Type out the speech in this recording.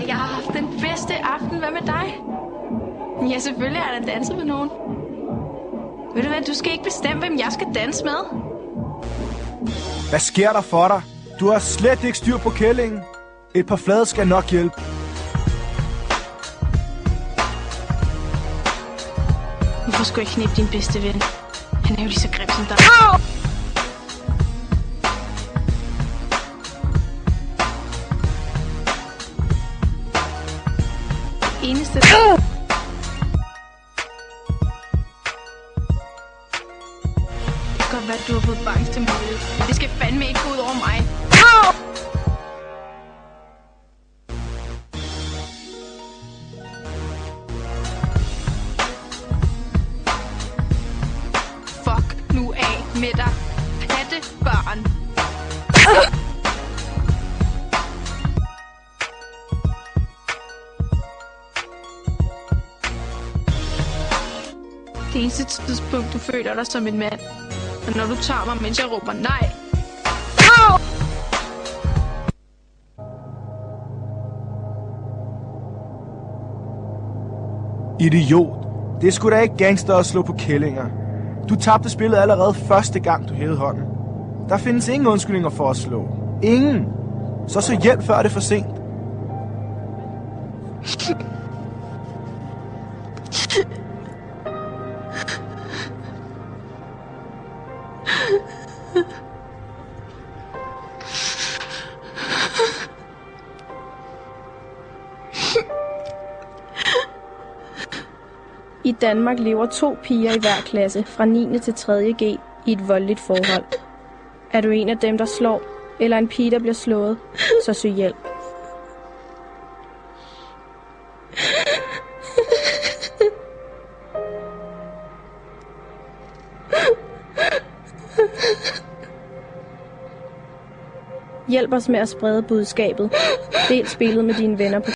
Jeg har haft den bedste aften. Hvad med dig? Ja, selvfølgelig har jeg da danset med nogen. Ved du hvad, du skal ikke bestemme, hvem jeg skal danse med. Hvad sker der for dig? Du har slet ikke styr på kællingen. Et par flade skal nok hjælpe. Hvorfor skulle jeg knippe din bedste ven? Han er jo lige så grim som dig. Eneste... Det kan godt være, at du har fået bange til mig. Det skal fandme ikke gå ud over mig. Fuck nu af med dig, pattebarn. Det eneste tidspunkt, du føler dig som en mand, og når du tager mig, mens jeg råber nej. Idiot. Det er sgu da ikke gangster at slå på kællinger. Du tabte spillet allerede første gang, du hævede hånden. Der findes ingen undskyldninger for at slå. Ingen. Så hjælp, før det er for sent. I Danmark lever 2 piger i hver klasse fra 9. til 3. G i et voldeligt forhold. Er du en af dem, der slår, eller en pige, der bliver slået, så søg hjælp. Hjælp os med at sprede budskabet. Del spillet med dine venner på